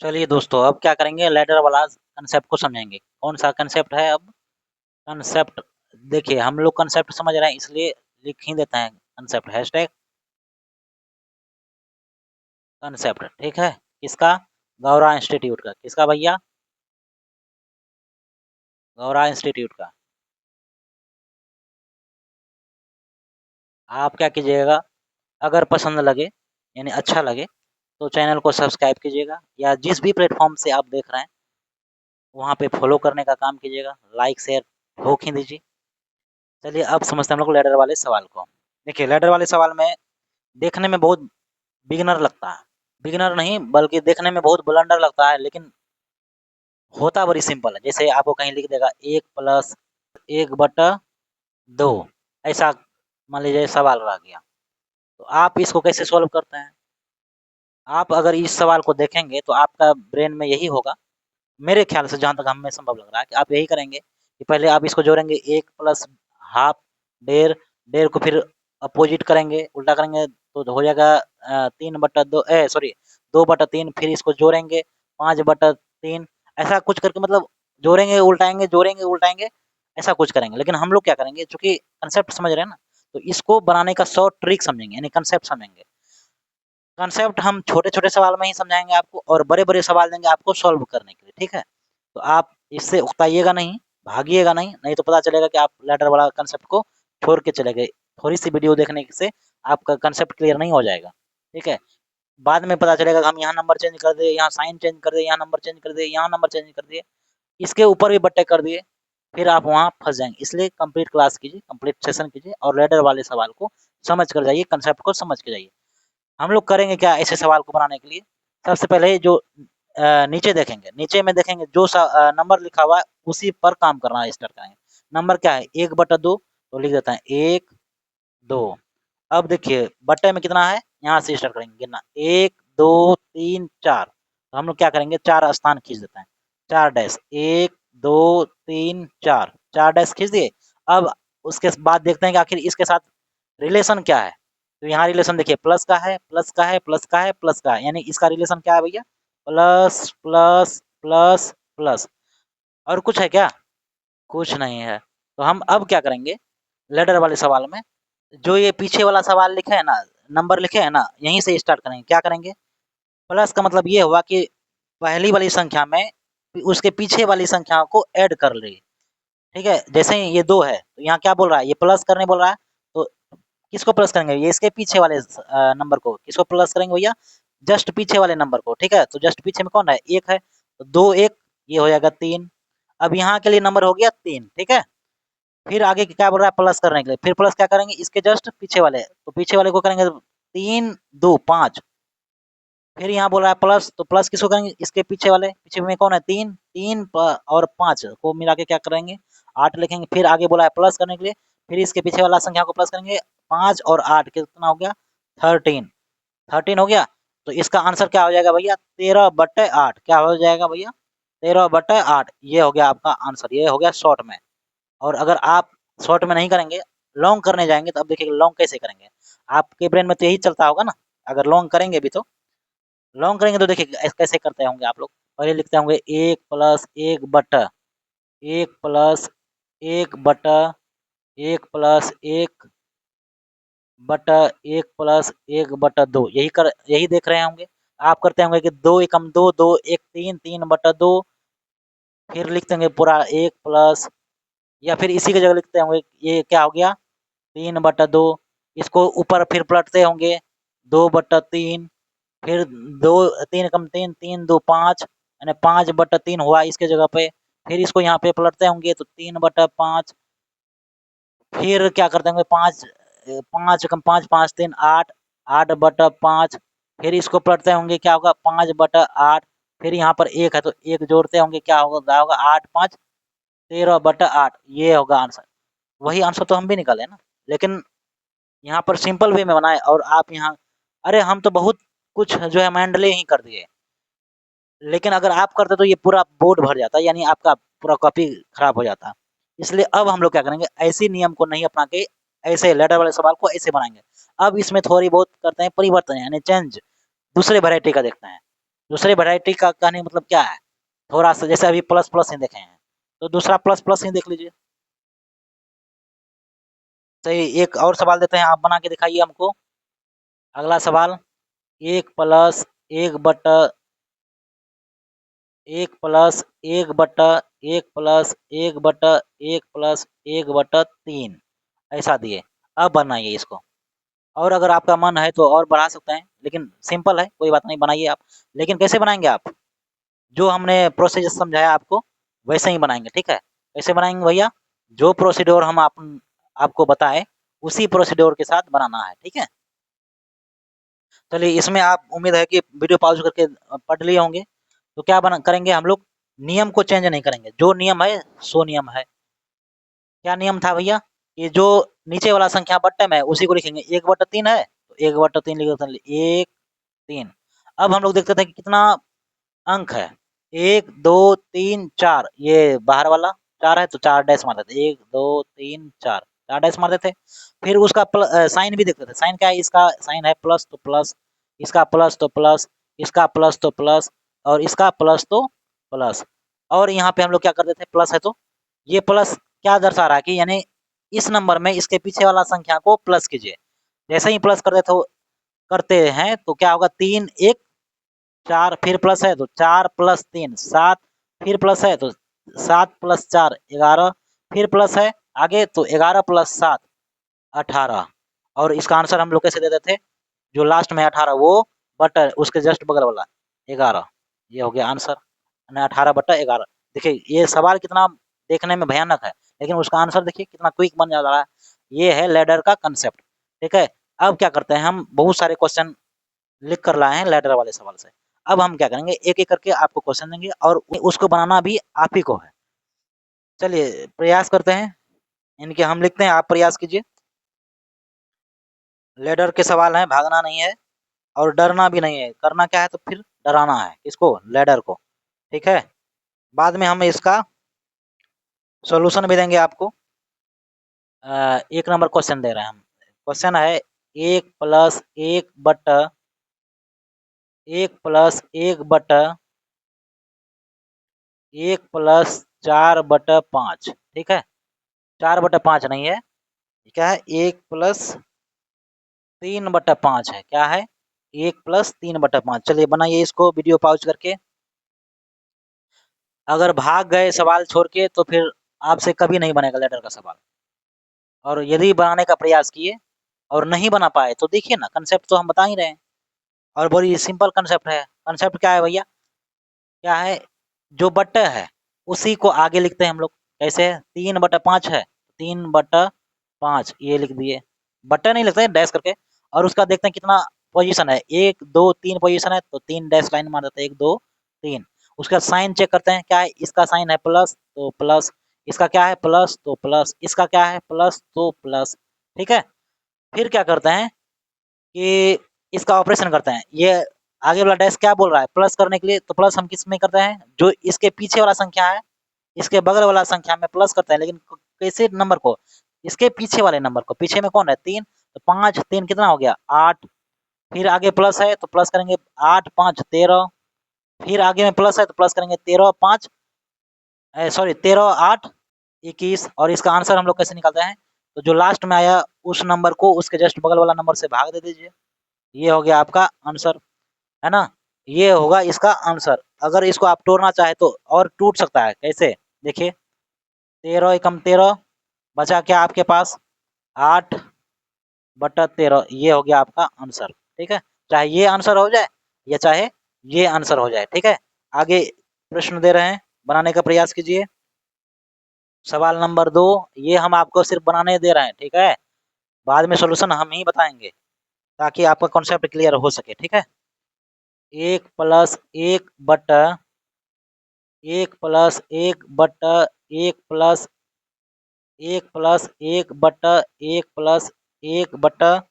चलिए दोस्तों, अब क्या करेंगे, लैडर वाला कंसेप्ट को समझेंगे। कौन सा कंसेप्ट है अब? कंसेप्ट। देखिए, हम लोग कंसेप्ट समझ रहे हैं इसलिए लिख ही देते हैं कंसेप्ट, हैशटैग कंसेप्ट। ठीक है? किसका? गौरा इंस्टीट्यूट का। किसका भैया? गौरा इंस्टीट्यूट का। आप क्या कीजिएगा, अगर पसंद लगे यानी अच्छा लगे तो चैनल को सब्सक्राइब कीजिएगा, या जिस भी प्लेटफॉर्म से आप देख रहे हैं वहाँ पे फॉलो करने का काम कीजिएगा, लाइक शेयर ठोक ही दीजिए। चलिए अब समझते हैं हम लोग लैडर वाले सवाल को। देखिए, लैडर वाले सवाल में देखने में बहुत बिगिनर लगता है, बिगिनर नहीं बल्कि देखने में बहुत ब्लंडर लगता है, लेकिन होता बड़ी सिंपल है। जैसे आपको कहीं लिख देगा 1+1/2, ऐसा मान लीजिए सवाल रह गया, तो आप इसको कैसे सॉल्व करते हैं? आप अगर इस सवाल को देखेंगे तो आपका ब्रेन में यही होगा, मेरे ख्याल से जहाँ तक हमें संभव लग रहा है कि आप यही करेंगे कि पहले आप इसको जोड़ेंगे 1+हाफ, डेढ़, डेढ़ को फिर अपोजिट करेंगे, उल्टा करेंगे तो हो जाएगा 3/2, सॉरी 2/3, फिर इसको जोड़ेंगे 5/3, ऐसा कुछ करके मतलब जोड़ेंगे उल्टाएंगे, जोड़ेंगे उल्टाएंगे, ऐसा कुछ करेंगे। लेकिन हम लोग क्या करेंगे, चूंकि कंसेप्ट समझ रहे हैं ना, तो इसको बनाने का शॉर्ट ट्रिक समझेंगे, यानी कंसेप्ट समझेंगे। कंसेप्ट हम छोटे-छोटे सवाल में ही समझाएँगे आपको, और बड़े-बड़े सवाल देंगे आपको सॉल्व करने के लिए, ठीक है? तो आप इससे उकताइएगा नहीं, भागिएगा नहीं, नहीं तो पता चलेगा कि आप लैडर वाला कंसेप्ट को छोड़ के चले गए। थोड़ी-सी वीडियो देखने से आपका कंसेप्ट क्लियर नहीं हो जाएगा, ठीक है? बाद में पता चलेगा कि हम यहाँ नंबर चेंज कर दिए, यहाँ साइन चेंज कर दिए, यहाँ नंबर चेंज कर दिए, यहाँ नंबर चेंज कर दिए, इसके ऊपर भी बट्टे कर दिए, फिर आप वहाँ फँस जाएँगे। इसलिए कंप्लीट क्लास कीजिए, कंप्लीट सेशन कीजिए और लैडर वाले सवाल को समझ कर जाइए, कंसेप्ट को समझ के जाइए। हम लोग करेंगे क्या ऐसे सवाल को बनाने के लिए? सबसे पहले जो नीचे देखेंगे, नीचे में देखेंगे जो नंबर लिखा हुआ है उसी पर काम करना स्टार्ट करेंगे। नंबर क्या है? 1/2, तो लिख देते हैं 1, 2। अब देखिए बट्टे में कितना है, यहाँ से स्टार्ट करेंगे गिनना, 1, 2, 3, 4। तो हम लोग क्या करेंगे, 4 स्थान खींच देते हैं, 4 डैश, 1, 2, 3, 4, 4 डैश खींच दिए। अब उसके बाद देखते हैं कि आखिर इसके साथ रिलेशन क्या है। तो यहाँ रिलेशन देखिए, प्लस का है, प्लस का है, प्लस का है, प्लस का है, यानी इसका रिलेशन क्या है भैया? Plus plus plus plus. और कुछ है क्या? कुछ नहीं है। तो हम अब क्या करेंगे, लेडर वाले सवाल में जो ये पीछे वाला सवाल लिखे है ना, नंबर लिखे है ना, यहीं से स्टार्ट करेंगे। क्या करेंगे? प्लस का मतलब ये हुआ कि पहली वाली संख्या में उसके पीछे वाली संख्या को ऐड कर ले। ठीक है? जैसे ही ये 2 है, तो यहाँ क्या बोल रहा है? ये प्लस करने बोल रहा है, तो किसको प्लस करेंगे? ये इसके पीछे वाले नंबर को। किसको प्लस करेंगे भैया? जस्ट पीछे वाले नंबर को, ठीक है? तो जस्ट पीछे में कौन है? 1 है, तो 2 1, ये हो जाएगा 3। अब यहाँ के लिए नंबर हो गया 3, ठीक है? फिर आगे क्या बोल रहा है? प्लस करने के लिए। फिर प्लस क्या करेंगे? इसके जस्ट पीछे वाले, तो पीछे वाले को करेंगे 3 2 5। फिर यहाँ बोल रहा है प्लस, तो प्लस किसको करेंगे? इसके पीछे वाले, पीछे में कौन है? 3 3 और 5 को मिला के क्या करेंगे? 8 लिखेंगे। फिर आगे बोला है प्लस करने के लिए, फिर इसके पीछे वाला संख्या को प्लस करेंगे, 5 और 8 कितना हो गया? 13। 13 हो गया। तो इसका आंसर क्या हो जाएगा भैया? 13/8। क्या हो जाएगा भैया? 13/8। ये हो गया आपका आंसर, ये हो गया शॉर्ट में। और अगर आप शॉर्ट में नहीं करेंगे, लॉन्ग करने जाएंगे, तो अब देखिए लॉन्ग कैसे करेंगे। आपके ब्रेन में तो यही चलता होगा ना, अगर लॉन्ग करेंगे भी तो। लॉन्ग करेंगे तो देखिए कैसे करते होंगे आप लोग। पहले लिखते होंगे 1+1/1+1+1/1+1/2, यही देख रहे होंगे। आप करते होंगे कि 2 एकम 2, 2 1 3, 3/2, फिर लिखते होंगे पूरा 1 प्लस, या फिर इसी की जगह लिखते होंगे ये क्या हो गया? 3/2। इसको ऊपर फिर पलटते होंगे 2/3, फिर 2 3 एकम 3, 3 2 5, यानी 5/3 हुआ इसके जगह पे। फिर इसको यहाँ पे पलटते होंगे तो 3/5। फिर क्या करते होंगे, 5 5 एकम 5, 5 3 8, 8/5। फिर इसको पलटते होंगे, क्या होगा? 5/8। फिर यहाँ पर 1 है तो 1 जोड़ते होंगे, क्या होगा? 8 5 13/8। ये होगा आंसर। वही आंसर तो हम भी निकाले ना, लेकिन यहाँ पर सिंपल वे में बनाए और आप यहाँ, अरे हम तो बहुत कुछ जो है मैंडले ही कर दिए। लेकिन अगर आप करते तो ये पूरा बोर्ड भर जाता, यानी आपका पूरा कॉपी खराब हो जाता। इसलिए अब हम लोग क्या करेंगे, ऐसे नियम को नहीं अपना के ऐसे लेटर वाले सवाल को ऐसे बनाएंगे। अब इसमें थोड़ी बहुत करते हैं परिवर्तन, यानी चेंज, दूसरे वैरायटी का देखते हैं। दूसरी वैरायटी का कहने का मतलब क्या है, थोड़ा सा जैसे अभी प्लस प्लस ही देखे हैं, तो दूसरा प्लस प्लस ही देख लीजिए। सही, एक और सवाल देते हैं, आप बना के दिखाइए हमको। अगला सवाल, एक प्लस एक बटा एक प्लस एक बटा एक प्लस एक बटा एक प्लस एक बटा तीन, ऐसा दिए। अब बनाइए इसको, और अगर आपका मन है तो और बढ़ा सकते हैं, लेकिन सिंपल है, कोई बात नहीं, बनाइए आप। लेकिन कैसे बनाएंगे आप, जो हमने प्रोसीजर समझाया आपको वैसे ही बनाएंगे, ठीक है। कैसे बनाएंगे भैया, जो प्रोसीड्योर हम आपको बताए उसी प्रोसीड्योर के साथ बनाना है, ठीक है। चलिए, इसमें आप उम्मीद है कि वीडियो पॉज करके पढ़ लिए होंगे। तो क्या बना करेंगे हम लोग, नियम को चेंज नहीं करेंगे, जो नियम है सो नियम है। क्या नियम था भैया, ये जो नीचे वाला संख्या बट्टे में है उसी को लिखेंगे, एक बट्टा तीन है तो एक बट्टा तीन लिख देते हैं, एक तीन। अब हम लोग देखते थे कि कितना अंक है, एक दो तीन चार, ये बाहर वाला चार है तो चार डैश मार देते, एक दो तीन चार, चार डैश मार देते। फिर उसका साइन भी देखते थे, साइन क्या है, इसका साइन है प्लस तो प्लस, इसका प्लस तो प्लस, इसका प्लस तो प्लस, और इसका प्लस तो प्लस। और यहाँ पे हम लोग क्या करते थे, प्लस है तो ये प्लस क्या दर्शा रहा है कि यानी इस नंबर में इसके पीछे वाला संख्या को प्लस कीजिए। जैसे ही प्लस करते हैं तो क्या होगा, तीन एक चार, फिर प्लस है तो चार प्लस तीन सात, फिर प्लस है तो सात प्लस चार ग्यारह, फिर प्लस है आगे तो ग्यारह प्लस सात अठारह। और इसका आंसर हम लोग कैसे दे देते, जो लास्ट में 18 वो बटा उसके जस्ट बगल वाला 11, ये हो गया आंसर, 18/11। देखिए ये सवाल कितना देखने में भयानक है, लेकिन उसका आंसर देखिए कितना क्विक बन जा रहा है। ये है लैडर का कंसेप्ट, ठीक है। अब क्या करते हैं, हम बहुत सारे क्वेश्चन लिख कर लाए हैं लैडर वाले सवाल से। अब हम क्या करेंगे, एक एक करके आपको क्वेश्चन देंगे और उसको बनाना भी आप ही को है। चलिए प्रयास करते हैं, इनके हम लिखते हैं, आप प्रयास कीजिए। लैडर के सवाल हैं, भागना नहीं है और डरना भी नहीं है, करना क्या है तो फिर डराना है इसको, लैडर को, ठीक है। बाद में हम इसका सॉल्यूशन भी देंगे आपको। एक नंबर क्वेश्चन दे रहे हैं हम, क्वेश्चन है एक प्लस एक बटा एक प्लस एक बटा एक प्लस चार बटा पाँच, ठीक है। चार बटा पाँच नहीं है, क्या है, एक प्लस तीन बटा पाँच है, क्या है, एक प्लस तीन बटा पाँच। चलिए बनाइए इसको वीडियो पॉज करके। अगर भाग गए सवाल छोड़ के तो फिर आपसे कभी नहीं बनेगा लेटर का सवाल, और यदि बनाने का प्रयास किए और नहीं बना पाए तो देखिए ना, कंसेप्ट तो हम बता ही रहे हैं, और बड़ी सिंपल कंसेप्ट है। कंसेप्ट क्या है भैया, क्या है, जो बट्टा है उसी को आगे लिखते हैं हम लोग, कैसे, तीन बटा पाँच है, तीन बटा पाँच ये लिख दिए, बट्टा नहीं लिखते डैश करके। और उसका देखते हैं कितना पोजीशन है, एक दो तीन पोजीशन है तो तीन डैश लाइन मार देते हैं, एक दो तीन। उसका साइन चेक करते हैं, क्या है, इसका साइन है प्लस तो प्लस, इसका क्या है प्लस तो प्लस, इसका क्या है प्लस तो प्लस, ठीक है। फिर क्या करते हैं कि इसका ऑपरेशन करते हैं, ये आगे वाला डैश क्या बोल रहा है, प्लस करने के लिए, तो प्लस हम किस में करते हैं, जो इसके पीछे वाला संख्या है इसके बगल वाला संख्या में प्लस करते हैं, लेकिन कैसे नंबर को, इसके पीछे वाले नंबर को, पीछे में कौन है, तीन, तो पाँच तीन कितना हो गया, आठ। फिर आगे प्लस है तो प्लस करेंगे, आठ पाँच 13, फिर आगे में प्लस है तो प्लस करेंगे, 13 5 सॉरी 13 8 21। और इसका आंसर हम लोग कैसे निकालते हैं, तो जो लास्ट में आया उस नंबर को उसके जस्ट बगल वाला नंबर से भाग दे दीजिए, ये हो गया आपका आंसर, है ना। ये होगा इसका आंसर। अगर इसको आप तोड़ना चाहे तो और टूट सकता है, कैसे, देखिए, 13 एकम 13, बचा क्या आपके पास, 8/13, ये हो गया आपका आंसर, ठीक है। चाहे ये आंसर हो जाए या चाहे ये आंसर हो जाए, ठीक है। आगे प्रश्न दे रहे हैं, बनाने का प्रयास कीजिए। सवाल नंबर 2, ये हम आपको सिर्फ बनाने दे रहे हैं, ठीक है। बाद में सॉल्यूशन हम ही बताएंगे ताकि आपका कॉन्सेप्ट क्लियर हो सके, ठीक है। एक प्लस एक बटा एक प्लस एक बटा एक प्लस एक प्लस एक बटा एक प्लस एक बटा,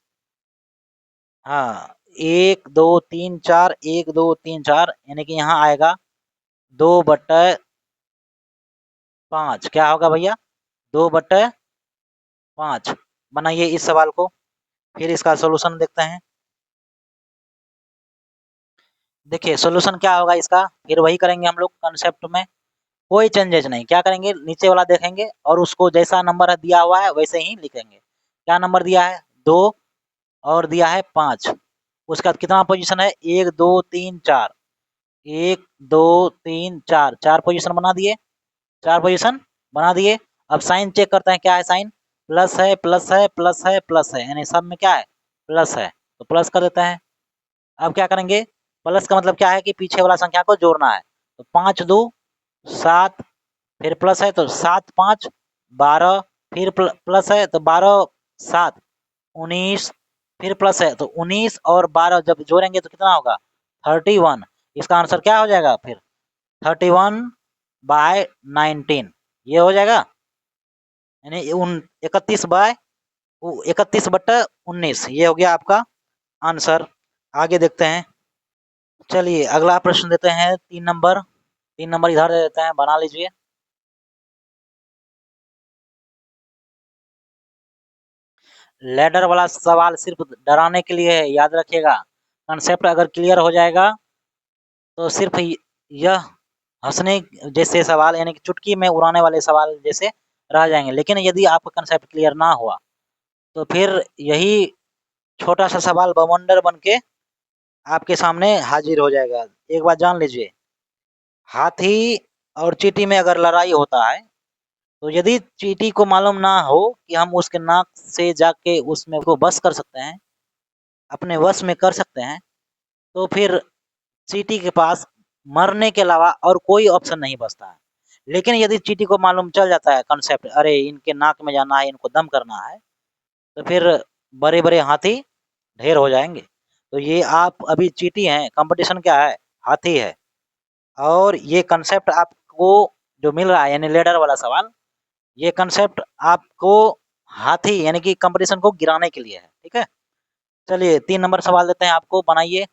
हाँ, एक दो तीन चार, एक दो तीन चार, यानी कि यहाँ आएगा 2/5, क्या होगा भैया, 2/5। बनाइए इस सवाल को, फिर इसका सॉल्यूशन देखते हैं। देखिए सॉल्यूशन क्या होगा इसका, फिर वही करेंगे हम लोग कंसेप्ट में, कोई चेंजेज नहीं। क्या करेंगे, नीचे वाला देखेंगे और उसको जैसा नंबर दिया हुआ है वैसे ही लिखेंगे। क्या नंबर दिया है, 2 और दिया है 5। उसका कितना पोजीशन है, 1 2 3 4, 1 2 3 4, 4 पोजीशन बना दिए, 4 पोजीशन बना दिए। अब साइन चेक करते हैं, क्या है साइन, प्लस है प्लस है प्लस है प्लस है, यानी सब में क्या है, प्लस है, तो प्लस कर देते हैं। अब क्या करेंगे, प्लस का मतलब क्या है कि पीछे वाला संख्या को जोड़ना है, तो 5 2 7, फिर प्लस है तो 7 5 12, फिर प्लस है तो 12 7 19, फिर प्लस है तो 19 और 12 जब जोड़ेंगे तो कितना होगा, 31। इसका आंसर क्या हो जाएगा फिर, 31/19 ये हो जाएगा, यानी 31/19 ये हो गया आपका आंसर। आगे देखते हैं, चलिए अगला प्रश्न देते हैं, 3 नंबर, 3 नंबर इधर दे देते हैं, बना लीजिए। लैडर वाला सवाल सिर्फ डराने के लिए है, याद रखिएगा। कंसेप्ट अगर क्लियर हो जाएगा तो सिर्फ यह हंसने जैसे सवाल, यानी कि चुटकी में उड़ाने वाले सवाल जैसे रह जाएंगे। लेकिन यदि आपका कंसेप्ट क्लियर ना हुआ तो फिर यही छोटा सा सवाल बवंडर बन के आपके सामने हाजिर हो जाएगा। एक बात जान लीजिए, हाथी और चींटी में अगर लड़ाई होता है तो यदि चींटी को मालूम ना हो कि हम उसके नाक से जाके उसमें को बस कर सकते हैं, अपने वश में कर सकते हैं, तो फिर चींटी के पास मरने के अलावा और कोई ऑप्शन नहीं बचता है। लेकिन यदि चींटी को मालूम चल जाता है कंसेप्ट, अरे इनके नाक में जाना है, इनको दम करना है, तो फिर बड़े बड़े हाथी ढेर हो जाएंगे। तो ये आप अभी चींटी हैं, कंपटीशन क्या है, हाथी है। और ये कंसेप्ट आपको जो मिल रहा है, यानी लेडर वाला सवाल, ये कंसेप्ट आपको हाथी यानी कि कंपटीशन को गिराने के लिए है, ठीक है। चलिए 3 नंबर सवाल देते हैं आपको, बनाइए।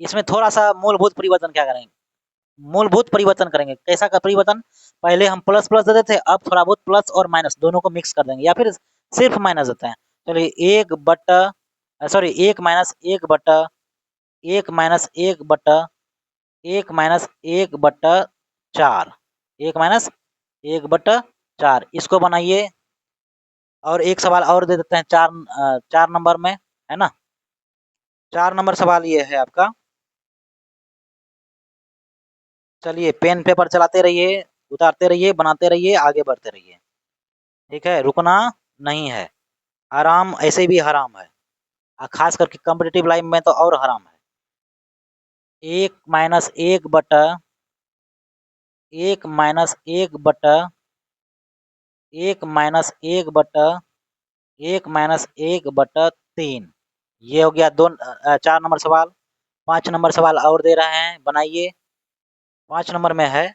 इसमें थोड़ा सा मूलभूत परिवर्तन क्या करेंगे, मूलभूत परिवर्तन करेंगे। कैसा का परिवर्तन, पहले हम प्लस प्लस देते थे, अब थोड़ा बहुत प्लस और माइनस दोनों को मिक्स कर देंगे, या फिर सिर्फ माइनस देते हैं। चलिए 1 माइनस 1/4, 1-1/4 इसको बनाइए। और एक सवाल और दे देते हैं 4 नंबर में, है ना। 4 नंबर सवाल ये है आपका, चलिए पेन पेपर चलाते रहिए, उतारते रहिए, बनाते रहिए, आगे बढ़ते रहिए, ठीक है, रुकना नहीं है। आराम ऐसे भी हराम है, खास करके कॉम्पिटिटिव लाइन में तो और हराम है। 1-1/1 ये हो गया 4 नंबर सवाल। 5 नंबर सवाल और दे रहे हैं, बनाइए। 5 नंबर में है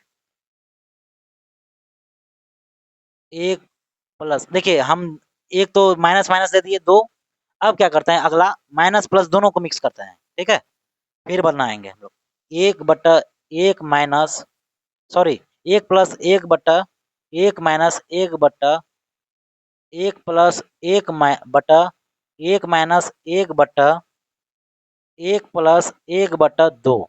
1 प्लस, देखिए हम एक तो माइनस माइनस दे दिए 2, अब क्या करते हैं, अगला माइनस प्लस दोनों को मिक्स करते हैं, ठीक है। फिर बनाएंगे हम लोग 1/1 सॉरी 1+1/1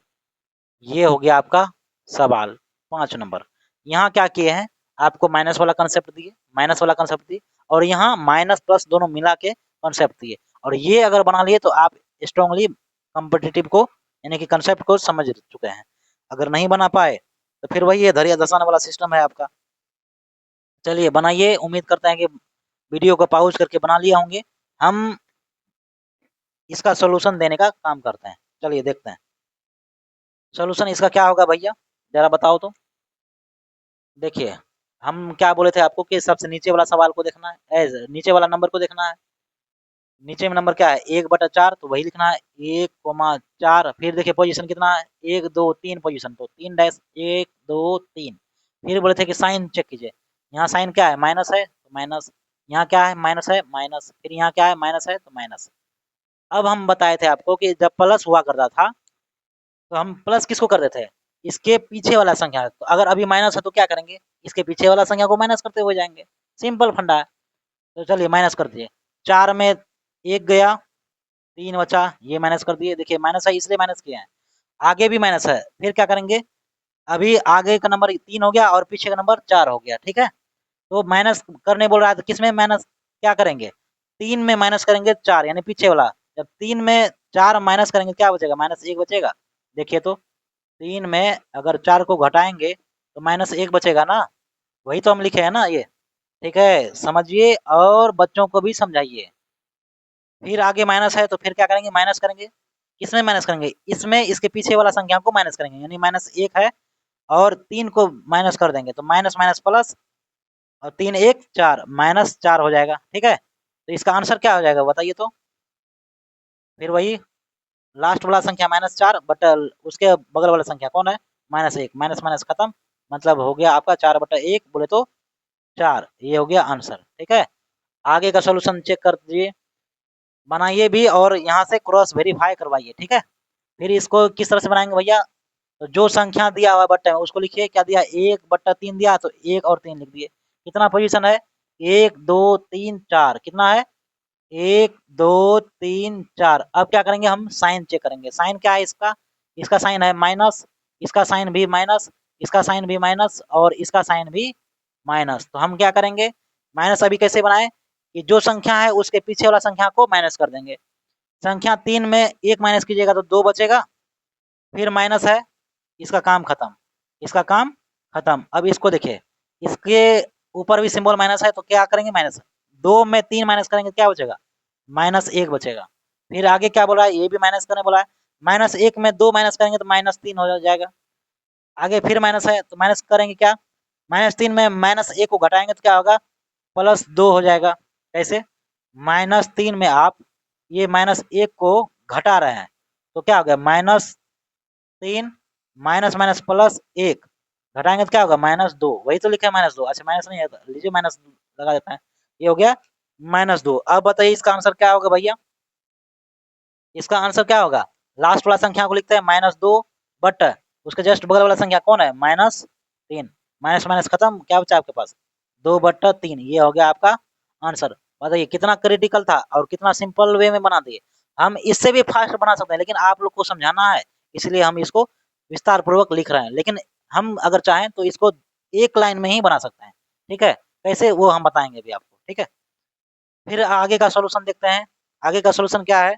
ये हो गया आपका सवाल 5 नंबर। यहाँ क्या किए हैं, आपको माइनस वाला कंसेप्ट दिए, माइनस वाला कंसेप्ट दिए, और यहाँ माइनस प्लस दोनों मिला के कंसेप्ट दिए, और ये अगर बना लिए तो आप स्ट्रांगली कॉम्पिटिटिव को यानी कि कंसेप्ट को समझ चुके हैं। अगर नहीं बना पाए तो फिर वही है, धैर्य धसान वाला सिस्टम है आपका। चलिए बनाइए, उम्मीद करते हैं कि वीडियो को पॉज करके बना लिए होंगे। हम इसका सॉल्यूशन देने का काम करते हैं, चलिए देखते हैं सॉल्यूशन इसका क्या होगा भैया, जरा बताओ तो। देखिए हम क्या बोले थे आपको कि सबसे नीचे वाला सवाल को देखना है, नीचे वाला नंबर को देखना है। नीचे में नंबर क्या है, 1/4, तो वही लिखना है 1,4। फिर देखिए पोजीशन कितना है, 1 2 3 पोजीशन, तो 3-1 2 3। फिर बोले थे कि साइन चेक कीजिए, यहाँ साइन क्या है, माइनस है तो माइनस, यहाँ क्या है, माइनस है माइनस, फिर यहाँ क्या है, माइनस है तो माइनस। अब हम बताए थे आपको कि जब प्लस हुआ करता था तो हम प्लस किसको करते थे, इसके पीछे वाला संख्या। तो अगर अभी माइनस है तो क्या करेंगे, इसके पीछे वाला संख्या को माइनस करते हुए जाएंगे, सिंपल फंडा है। तो चलिए माइनस कर दिए, 4 में 1 गया, 3 बचा, ये माइनस कर दिए, देखिए माइनस है इसलिए माइनस किए हैं, आगे भी माइनस है, फिर क्या करेंगे, अभी आगे का नंबर 3 हो गया और पीछे का नंबर 4 हो गया, ठीक है। तो माइनस करने बोल रहा है तो किसमें माइनस क्या करेंगे, 3 में माइनस करेंगे 4 यानी पीछे वाला, जब 3 में 4 माइनस करेंगे क्या बचेगा, -1 बचेगा। देखिए तो 3 में अगर 4 को घटाएँगे तो -1 बचेगा ना, वही तो हम लिखे हैं ना ये, ठीक है, समझिए और बच्चों को भी समझाइए। फिर आगे माइनस है तो फिर क्या करेंगे, माइनस करेंगे, किसमें माइनस करेंगे, इसमें इसके पीछे वाला संख्या को माइनस करेंगे, यानी -1 है और 3 को माइनस कर देंगे तो माइनस माइनस प्लस और 3 1 4 -4 हो जाएगा, ठीक है। तो इसका आंसर क्या हो जाएगा बताइए तो, फिर वही लास्ट वाला संख्या -4 बट उसके बगल वाला संख्या कौन है, -1, माइनस माइनस खत्म, मतलब हो गया आपका 4/1 बोले तो 4, ये हो गया आंसर, ठीक है। आगे का सॉल्यूशन चेक कर दीजिए, बनाइए भी और यहाँ से क्रॉस वेरीफाई करवाइए, ठीक है। फिर इसको किस तरह से बनाएंगे भैया, तो जो संख्या दिया हुआ बट्टे में उसको लिखिए, क्या दिया 1/3 दिया तो 1 और 3 लिख दिए, कितना पोजीशन है 1 2 3 4, कितना है 1 2 3 4। अब क्या करेंगे हम साइन चेक करेंगे, साइन क्या है इसका, इसका साइन है माइनस, इसका साइन भी माइनस, इसका साइन भी माइनस और इसका साइन भी माइनस। तो हम क्या करेंगे, माइनस अभी कैसे बनाए कि जो संख्या है उसके पीछे वाला संख्या को माइनस कर देंगे, संख्या 3 में 1 माइनस कीजिएगा तो 2 बचेगा, फिर माइनस है, इसका काम खत्म, इसका काम खत्म। अब इसको देखिए, इसके ऊपर भी सिंबल माइनस है तो क्या करेंगे, माइनस 2 में 3 माइनस करेंगे क्या बचेगा, -1 बचेगा। फिर आगे क्या बोला है, ये भी माइनस करने बोला है, -1 में 2 माइनस करेंगे तो -3 हो जाएगा। आगे फिर माइनस है तो माइनस करेंगे क्या, -3 में -1 को घटाएंगे तो क्या होगा, +2 हो जाएगा। कैसे, -3 में आप ये -1 को घटा रहे हैं तो क्या हो गया, -3 माइनस माइनस +1 घटाएंगे तो क्या होगा, -2, वही तो लिखा है -2, अच्छा माइनस नहीं है तो लीजिए माइनस लगा देते हैं, ये हो गया -2। अब बताइए इसका आंसर क्या होगा भैया, इसका आंसर क्या होगा, लास्ट वाला संख्या को लिखते हैं -2 बट उसके जस्ट बगल वाला संख्या कौन है, -3, माइनस माइनस खत्म, क्या बचा आपके पास 2/3, ये हो गया आपका आंसर। बताइए कितना क्रिटिकल था और कितना सिंपल वे में बना दिए, हम इससे भी फास्ट बना सकते हैं लेकिन आप लोग को समझाना है इसलिए हम इसको विस्तार पूर्वक लिख रहे हैं, लेकिन हम अगर चाहें तो इसको एक लाइन में ही बना सकते हैं, ठीक है, कैसे वो हम बताएंगे भी आपको, ठीक है। फिर आगे का सॉल्यूशन देखते हैं, आगे का सॉल्यूशन क्या है,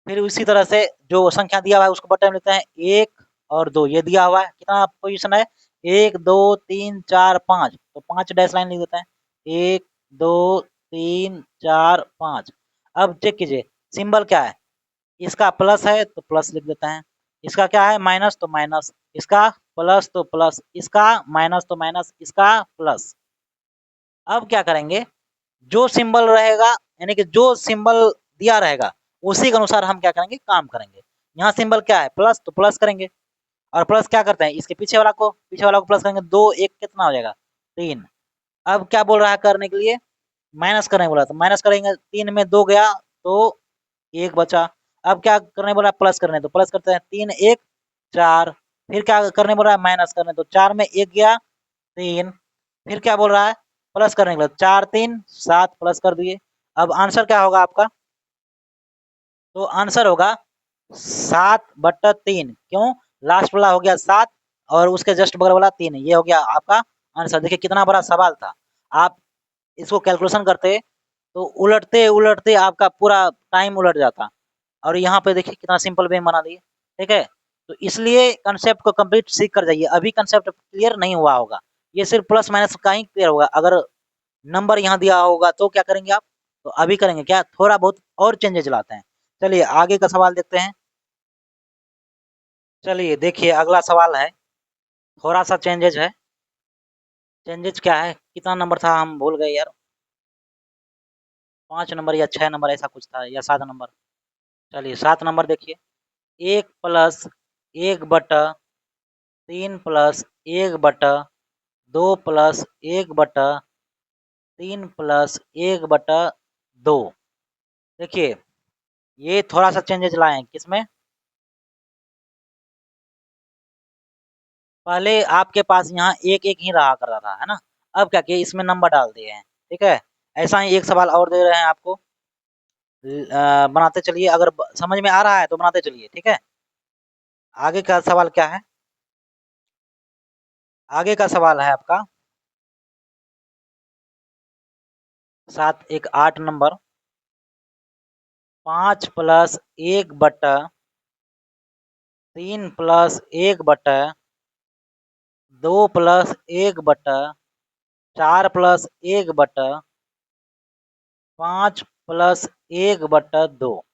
फिर उसी तरह से जो संख्या दिया हुआ है उसको बटन में लिखते हैं 1 और 2, ये दिया हुआ है कितना पोजीशन है 1 2 3 4 5, तो 5 डैश लाइन लिख देते हैं 1 2 3 4 5। अब चेक कीजिए सिंबल क्या है, इसका प्लस है तो प्लस लिख देते हैं, इसका क्या है माइनस तो माइनस, इसका प्लस तो प्लस, इसका माइनस तो माइनस, इसका प्लस। अब क्या करेंगे, जो सिंबल रहेगा यानी कि जो सिंबल दिया रहेगा उसी के अनुसार हम क्या करेंगे, काम करेंगे। यहाँ सिंबल क्या है प्लस तो प्लस करेंगे, और प्लस क्या करते हैं इसके पीछे वाला को प्लस करेंगे, 2 1 कितना हो जाएगा 3। अब क्या बोल रहा है करने के लिए, माइनस करने बोला तो माइनस करेंगे, 3 में 2 गया तो 1 बचा। अब क्या करने बोला, प्लस करने तो प्लस करते हैं, 3 1 4, फिर क्या करने बोल रहा है माइनस करने, तो 4 में 1 गया 3, फिर क्या बोल रहा है प्लस करने के लिए, 4 3 7 प्लस कर दिए। अब आंसर क्या होगा आपका, तो आंसर होगा 7/3, क्यों, लास्ट वाला हो गया 7 और उसके जस्ट बगल वाला 3, ये हो गया आपका आंसर। देखिए कितना बड़ा सवाल था, आप इसको कैलकुलेशन करते तो उलटते उलटते आपका पूरा टाइम उलट जाता, और यहाँ पे देखिए कितना सिंपल वे में बना दिए, ठीक है। तो इसलिए कंसेप्ट को कंप्लीट सीख कर जाइए, अभी कंसेप्ट क्लियर नहीं हुआ होगा, ये सिर्फ प्लस माइनस का ही क्लियर होगा, अगर नंबर यहाँ दिया होगा तो क्या करेंगे आप, तो अभी करेंगे क्या, थोड़ा बहुत और चेंजेज लाते हैं। चलिए आगे का सवाल देखते हैं, चलिए देखिए अगला सवाल है, थोड़ा सा चेंजेज है, चेंजेज क्या है, कितना नंबर था हम भूल गए यार, 5 नंबर या 6 नंबर ऐसा कुछ था या 7 नंबर, चलिए 7 नंबर देखिए, 1 प्लस 1/3 प्लस 1/2 प्लस 1/3 प्लस 1/2। देखिए ये थोड़ा सा चेंजेज लाए हैं किसमें, पहले आपके पास यहाँ एक एक ही रहा करता था, है ना, अब क्या किया इसमें नंबर डाल दिए हैं, ठीक है। ऐसा ही एक सवाल और दे रहे हैं आपको, बनाते चलिए, अगर समझ में आ रहा है तो बनाते चलिए, ठीक है। आगे का सवाल क्या है? आगे का सवाल है आपका 7 एक 8 नंबर, 5 प्लस 1 बटा 3 प्लस 1 बटा 2 प्लस 1 बटा 4 प्लस 1 बटा 5 प्लस 1 बटा 2।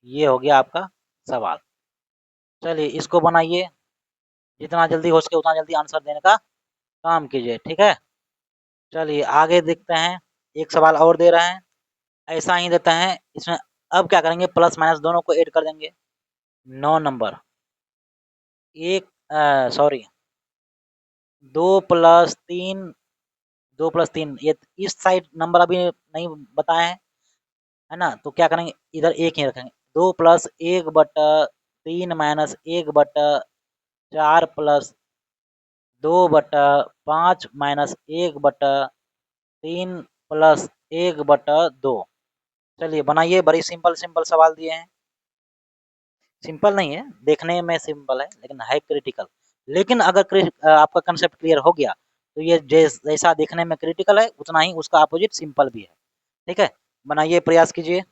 ये हो गया आपका सवाल। चलिए इसको बनाइए, जितना जल्दी हो सके उतना जल्दी आंसर देने का काम कीजिए, ठीक है। चलिए आगे देखते हैं, एक सवाल और दे रहे हैं, ऐसा ही देते हैं इसमें। अब क्या करेंगे, प्लस माइनस दोनों को ऐड कर देंगे। 9 नंबर, एक सॉरी 2 प्लस 3, 2 प्लस 3, ये इस साइड नंबर अभी नहीं बताए हैं, है ना, तो क्या करेंगे इधर एक ही रखेंगे। 2 प्लस 1 बटा 3 माइनस 1 बटा 4 प्लस 2 बटा 5 माइनस 1 बटा 3 प्लस 1 बटा 2। चलिए बनाइए, बड़ी सिंपल सिंपल सवाल दिए हैं। सिंपल नहीं है, देखने में सिंपल है लेकिन है क्रिटिकल। लेकिन अगर आपका कंसेप्ट क्लियर हो गया तो ये जैसा देखने में क्रिटिकल है उतना ही उसका अपोजिट सिंपल भी है, ठीक है। बनाइए, प्रयास कीजिए।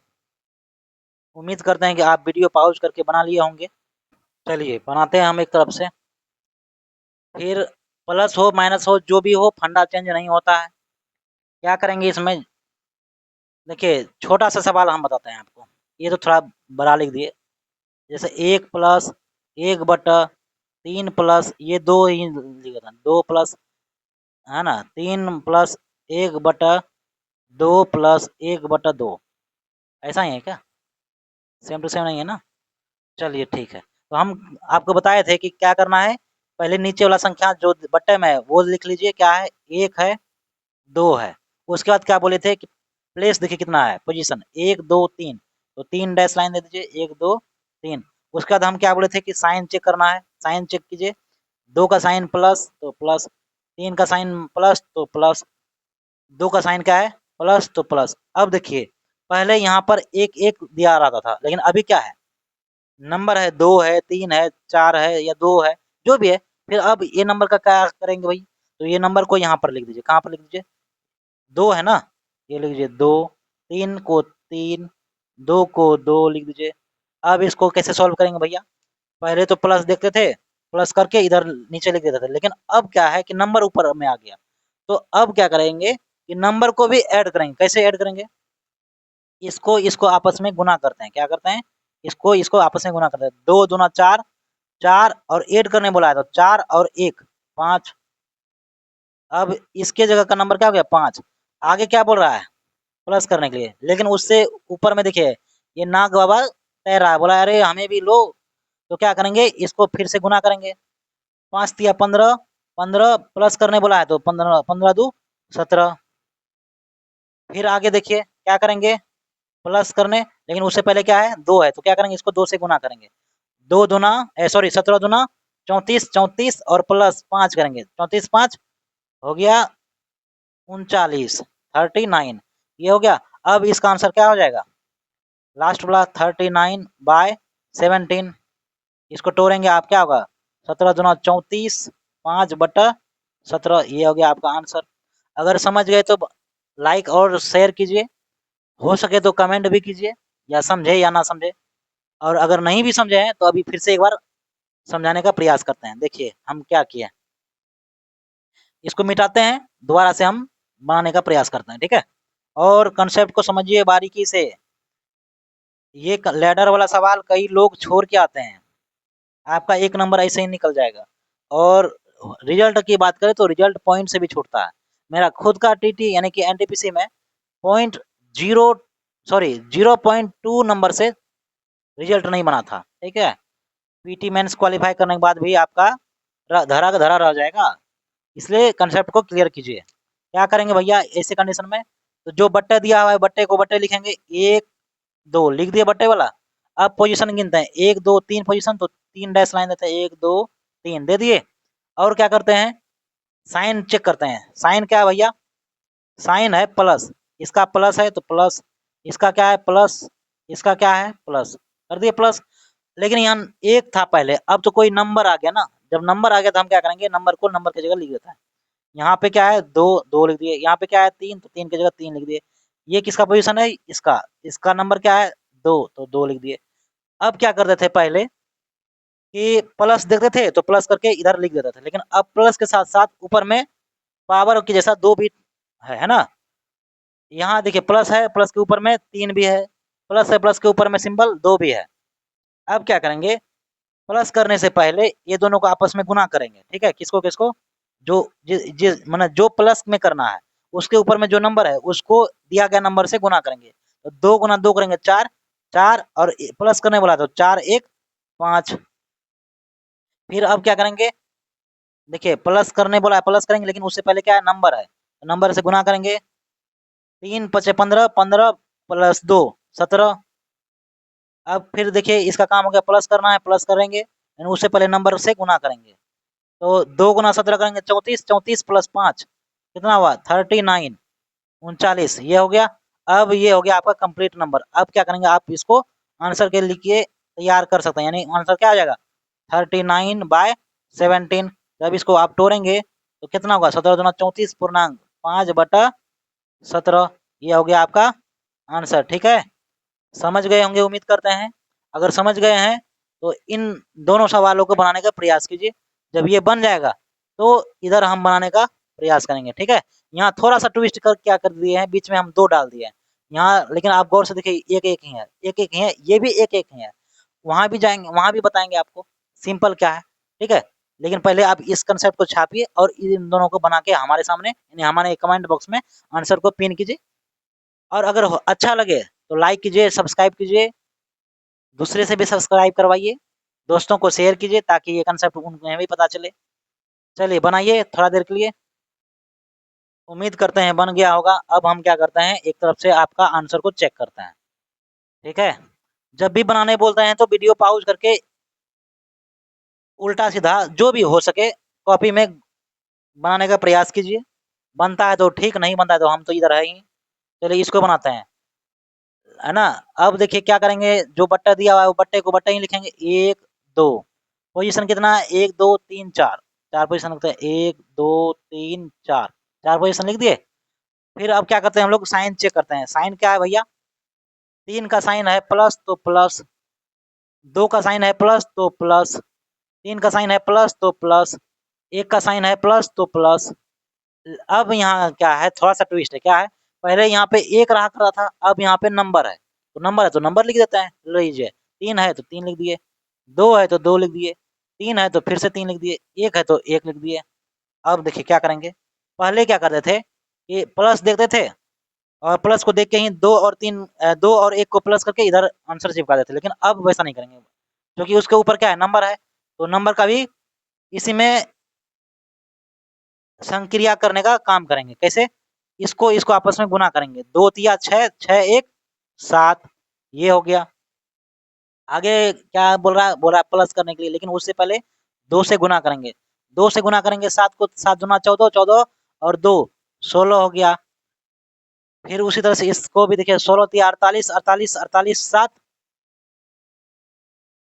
उम्मीद करते हैं कि आप वीडियो पॉज करके बना लिए होंगे। चलिए बनाते हैं हम एक तरफ से। फिर प्लस हो माइनस हो जो भी हो, फंडा चेंज नहीं होता है। क्या करेंगे इसमें, देखिए छोटा सा सवाल हम बताते हैं आपको। ये तो थोड़ा बड़ा लिख दिए, जैसे 1 प्लस 1 बटा 3 प्लस ये 2 ही लिखा था, 2 प्लस, है ना, 3 प्लस 1 बटा 2 प्लस 1 बटा 2। ऐसा ही है क्या? सेम टू सेम नहीं है ना? चलिए ठीक है। तो हम आपको बताए थे कि क्या करना है, पहले नीचे वाला संख्या जो बट्टे में है वो लिख लीजिए, क्या है, 1 है 2 है। उसके बाद क्या बोले थे कि प्लेस देखिए कितना है, पोजीशन 1 2 3, तो 3 डैश लाइन दे दीजिए, 1 2 3। उसके बाद हम क्या बोले थे कि साइन चेक करना है, साइन चेक कीजिए। 2 का साइन प्लस तो प्लस, 3 का साइन प्लस तो प्लस, 2 का साइन क्या है, प्लस तो प्लस। अब देखिए पहले यहाँ पर एक एक दिया रहता था, लेकिन अभी क्या है, नंबर है 2 है 3 है 4 है या 2 है, जो भी है। फिर अब ये नंबर का क्या करेंगे भाई, तो ये नंबर को यहाँ पर लिख दीजिए, कहाँ पर लिख दीजिए, 2 है ना, ये लिख दीजिए 2, 3 को 3, 2 को 2 लिख दीजिए। अब इसको कैसे सॉल्व करेंगे भैया, पहले तो प्लस देखते थे, प्लस करके इधर नीचे लिख देते थे, लेकिन अब क्या है कि नंबर ऊपर में आ गया। तो अब क्या करेंगे कि नंबर को भी ऐड करेंगे। कैसे ऐड करेंगे, इसको इसको आपस में गुना करते हैं, क्या करते हैं, इसको इसको आपस में गुना करते हैं। 2 दूना 4, 4 और ऐड करने बोला है तो 4 और 1 5। अब इसके जगह का नंबर क्या हो गया, 5। आगे क्या बोल रहा है, प्लस करने के लिए, लेकिन उससे ऊपर में देखिए ये नाग बाबा तैर रहा है, बोला अरे हमें भी लो। तो क्या करेंगे, इसको फिर से गुना करेंगे। 5 तिया 15, 15 प्लस करने बोला है तो 15, 15 दू 17। फिर आगे देखिए क्या करेंगे, प्लस करने, लेकिन उससे पहले क्या है, 2 है, तो क्या करेंगे, इसको 2 से गुना करेंगे। 2 दूना सॉरी 17 दूना 34, 34 और प्लस 5 करेंगे, 34 5 हो गया 39, 39 ये हो गया। अब इसका आंसर क्या हो जाएगा, लास्ट वाला 39/17। इसको तोड़ेंगे आप, क्या होगा, 17 दूना 34, 5/17, ये हो गया आपका आंसर। अगर समझ गए तो लाइक और शेयर कीजिए, हो सके तो कमेंट भी कीजिए, या समझे या ना समझे। और अगर नहीं भी समझे हैं तो अभी फिर से एक बार समझाने का प्रयास करते हैं। देखिए हम क्या किए, इसको मिटाते हैं, दोबारा से हम बनाने का प्रयास करते हैं, ठीक है। और कंसेप्ट को समझिए बारीकी से। ये लैडर वाला सवाल कई लोग छोड़ के आते हैं, आपका एक नंबर ऐसे ही निकल जाएगा। और रिजल्ट की बात करें तो रिजल्ट पॉइंट से भी छूटता है। मेरा खुद का टीटी यानी कि एनटीपीसी में पॉइंट 0.2 नंबर से रिजल्ट नहीं बना था, ठीक है। पीटी मेंस क्वालीफाई करने के बाद भी आपका धरा का धरा रह जाएगा। इसलिए कंसेप्ट को क्लियर कीजिए। क्या करेंगे भैया ऐसे कंडीशन में, तो जो बट्टे दिया हुआ है बट्टे को बट्टे लिखेंगे, 1 2 लिख दिए बट्टे वाला। अब पोजीशन गिनते हैं, 1 2 3 पोजीशन, तो 3 डैश लाइन देते हैं, 1 2 3 दे दिए। और क्या करते हैं, साइन चेक करते हैं। साइन क्या है भैया, साइन है प्लस, इसका प्लस है तो प्लस, इसका क्या है प्लस, इसका क्या है प्लस, कर दिए प्लस। लेकिन यहाँ एक था पहले, अब तो कोई नंबर आ गया ना, जब नंबर आ गया तो हम क्या करेंगे, नंबर को नंबर की जगह लिख देता है। यहाँ पे क्या है दो, दो लिख दिए, यहाँ पे क्या है तीन, तो तीन की जगह तीन लिख दिए। ये किसका पोजीशन है, इसका, इसका नंबर क्या है दो, तो दो लिख दिए। अब क्या करते थे पहले कि प्लस देखते थे तो प्लस करके इधर लिख देते थे, लेकिन अब प्लस के साथ साथ ऊपर में पावर के जैसा दो भी है ना। यहाँ देखिए प्लस है, प्लस के ऊपर में तीन भी है, प्लस है, प्लस के ऊपर में सिंबल दो भी है। अब क्या करेंगे, प्लस करने से पहले ये दोनों को आपस में गुना करेंगे, ठीक है, किसको किसको, जो जिस मतलब जो प्लस में करना है उसके ऊपर में जो नंबर है उसको दिया गया नंबर से गुना करेंगे। तो दो गुना दो करेंगे चार, चार और प्लस करने वाला तो चार एक पाँच। फिर अब क्या करेंगे, देखिए प्लस करने बोला है प्लस करेंगे, लेकिन उससे पहले क्या है नंबर है, तो नंबर से गुना करेंगे। तीन पचे पंद्रह, पंद्रह प्लस दो 17। अब फिर देखिए इसका काम हो गया, प्लस करना है प्लस करेंगे, यानी उससे पहले नंबर से गुना करेंगे। तो दो गुना 17 करेंगे 34, 34 प्लस पाँच कितना हुआ 39, 39 ये हो गया। अब ये हो गया आपका कंप्लीट नंबर। अब क्या करेंगे, आप इसको आंसर के लिए तैयार कर सकते हैं, यानी आंसर क्या आ जाएगा 39/17। जब इसको आप तोड़ेंगे तो कितना होगा 17 दूना 34 पूर्णांक 5/17। ये हो गया आपका आंसर, ठीक है। समझ गए होंगे उम्मीद करते हैं। अगर समझ गए हैं तो इन दोनों सवालों को बनाने का प्रयास कीजिए। जब ये बन जाएगा तो इधर हम बनाने का प्रयास करेंगे, ठीक है। यहाँ थोड़ा सा ट्विस्ट कर क्या कर दिए हैं, बीच में हम दो डाल दिए हैं यहाँ, लेकिन आप गौर से देखिए एक एक ही है, एक एक ही है, ये भी एक एक ही है। वहां भी जाएंगे, वहां भी बताएंगे आपको सिंपल क्या है, ठीक है। लेकिन पहले आप इस कंसेप्ट को छापिए और इन दोनों को बना के हमारे सामने यानी हमारे कमेंट बॉक्स में आंसर को पिन कीजिए। और अगर अच्छा लगे तो लाइक कीजिए, सब्सक्राइब कीजिए, दूसरे से भी सब्सक्राइब करवाइए, दोस्तों को शेयर कीजिए ताकि ये कंसेप्ट उन्हें भी पता चले। चलिए बनाइए थोड़ा देर के लिए, उम्मीद करते हैं बन गया होगा। अब हम क्या करते हैं, एक तरफ से आपका आंसर को चेक करते हैं, ठीक है। जब भी बनाने बोलते हैं तो वीडियो पॉज करके उल्टा सीधा जो भी हो सके कॉपी में बनाने का प्रयास कीजिए। बनता है तो ठीक, नहीं बनता है तो हम तो इधर है ही। चलिए इसको बनाते हैं, है ना। अब देखिए क्या करेंगे, जो बट्टा दिया हुआ है वो बट्टे को बट्टा ही लिखेंगे, एक दो। पोजीशन कितना है, एक दो तीन चार, चार पोजीशन लिखते हैं, एक दो तीन चार, चार पोजीशन लिख दिए। फिर अब क्या करते हैं हम लोग, साइन चेक करते हैं। साइन क्या है भैया, तीन का साइन है प्लस तो प्लस, दो का साइन है प्लस तो प्लस, तीन का साइन है प्लस तो प्लस, एक का साइन है प्लस तो प्लस। अब यहाँ क्या है, थोड़ा सा ट्विस्ट है, क्या है, पहले यहाँ पे एक रहा करता था, अब यहाँ पे नंबर है, तो नंबर है तो नंबर लिख देते हैं, लीजिए। तीन है तो तीन लिख दिए, दो है तो दो लिख दिए, तीन है तो फिर से तीन लिख दिए, एक है तो एक लिख दिए। अब देखिए क्या करेंगे, पहले क्या करते थे कि प्लस देखते थे और प्लस को देख के ही दो और तीन, दो और एक को प्लस करके इधर आंसर चिपका देते, लेकिन अब वैसा नहीं करेंगे, क्योंकि उसके ऊपर क्या है नंबर है, तो नंबर का भी इसी में संक्रिया करने का काम करेंगे। कैसे, इसको इसको आपस में गुना करेंगे, दो तिया छः, छः एक सात, ये हो गया। आगे क्या बोल रहा है प्लस करने के लिए, लेकिन उससे पहले दो से गुना करेंगे, दो से गुना करेंगे, सात को सात दुना चौदह, चौदह और दो 16 हो गया। फिर उसी तरह से इसको भी देखिए, 16 तिया 48, 48 48 सात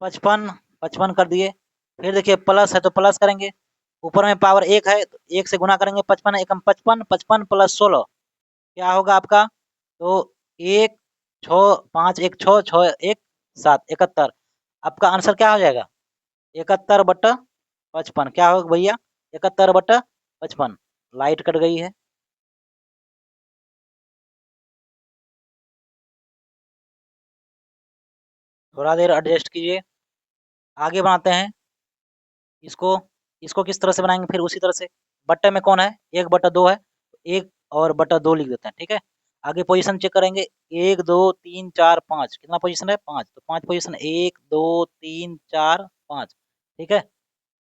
55, 55 कर दिए। फिर देखिए प्लस है तो प्लस करेंगे, ऊपर में पावर एक है तो एक से गुना करेंगे, 55 एकम 55, 55 प्लस 16 क्या होगा आपका, तो एक छ, पाँच एक छः, छः एक सात, 71। आपका आंसर क्या हो जाएगा, 71/55। क्या होगा भैया, 71/55। लाइट कट गई है, थोड़ा देर एडजस्ट कीजिए। आगे बढ़ाते हैं इसको, इसको किस तरह से बनाएंगे, फिर उसी तरह से बट्टे में कौन है, 1/2 है, एक और बटा दो लिख देते हैं, ठीक है। आगे पोजीशन चेक करेंगे, एक दो तीन चार पाँच, कितना पोजीशन है पाँच, तो पाँच पोजीशन, एक दो तीन चार पाँच, ठीक है।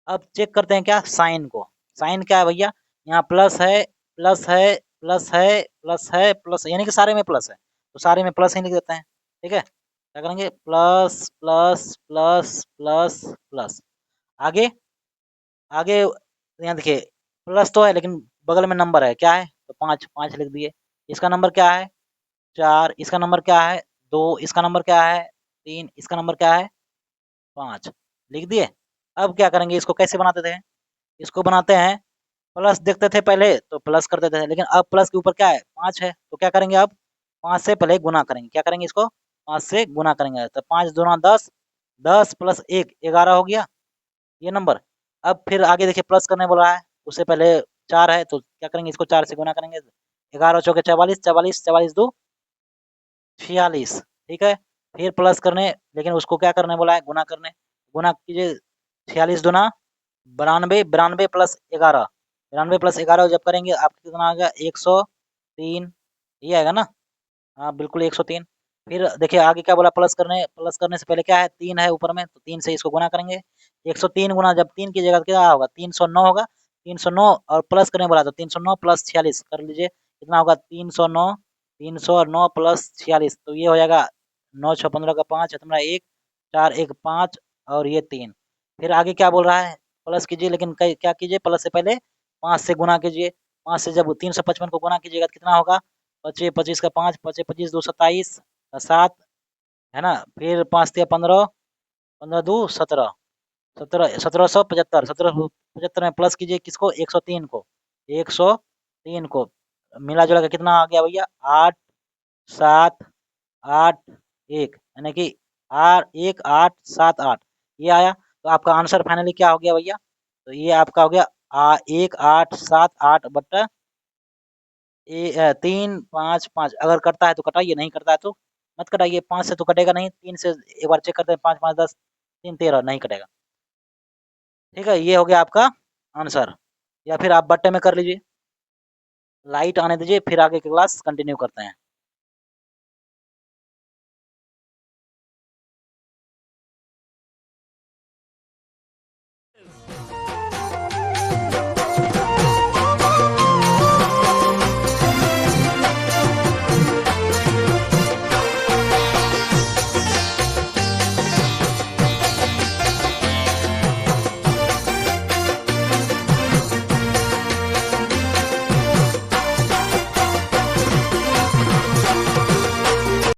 अब चेक करते हैं क्या, साइन को। साइन क्या है भैया, यहाँ प्लस है, प्लस है, प्लस है, प्लस है, प्लस यानी कि सारे में प्लस है, तो सारे में प्लस ही लिख देते हैं, ठीक है। क्या करेंगे, plus plus plus plus plus. आगे, आगे यहाँ देखिए प्लस तो है लेकिन बगल में नंबर है, क्या है, तो पाँच, पाँच लिख दिए। इसका नंबर क्या है चार, इसका नंबर क्या है 2 इसका नंबर क्या है, 3 इसका नंबर क्या है, 5 लिख दिए। अब क्या करेंगे, इसको कैसे बनाते थे, इसको बनाते हैं प्लस देखते थे पहले तो प्लस कर देते थे, लेकिन अब प्लस के ऊपर क्या है 5 है, तो क्या करेंगे अब 5 से पहले गुना करेंगे, क्या करेंगे इसको 5 से गुना करेंगे, तो 5 दूना 10, 10 प्लस 1 11 हो गया ये नंबर। अब फिर आगे देखिए प्लस करने बोला है, उससे पहले 4 है तो क्या करेंगे इसको 4 से गुना करेंगे, 11 चौके 44, 44 44 2 46 ठीक है। फिर प्लस करने, लेकिन उसको क्या करने बोला है, गुना करने, गुना कीजिए 46 दूना 92, 92 प्लस 11, 92 प्लस 11 जब करेंगे आपको कितना आ गया 103, ये आएगा ना, हाँ बिल्कुल 103। फिर देखिए आगे क्या बोला, प्लस करने से पहले क्या है 3 है ऊपर में, तो 3 से इसको गुना करेंगे, 103 गुना जब 3 कीजिएगा तो क्या होगा 309 होगा, 309 और प्लस करने बोला तो 309 प्लस 46 कर लीजिए, कितना होगा 309, 309 प्लस 46, तो ये हो जाएगा 9 6 15 का 5 है तुम्हारा 1, 4 1 5 और ये 3। फिर आगे क्या बोल रहा है, प्लस कीजिए, लेकिन क्या कीजिए प्लस से पहले 5 से गुना कीजिए, 5 से जब 355 को गुना कीजिएगा तो कितना होगा, 25 25 का 5, 25 25 2 27 7 है ना, फिर 5 तिया 15, 15 2 17, 17 1775, 1775 में प्लस कीजिए किसको 103 को, 103 को मिला जुला के कितना आ गया भैया 8 7 8 1, यानी कि 1 8 7 8 ये आया। तो आपका आंसर फाइनली क्या हो गया भैया, तो ये आपका हो गया 1 8 7 8 बट्टा 3 5 5, अगर करता है तो कटाइए, नहीं करता है तो मत कटाइए, 5 से तो कटेगा नहीं, 3 से एक बार चेक करते हैं, 5 5 10 3 13 नहीं कटेगा। ठीक है, ये हो गया आपका आंसर, या फिर आप बट्टे में कर लीजिए। लाइट आने दीजिए फिर आगे की क्लास कंटिन्यू करते हैं।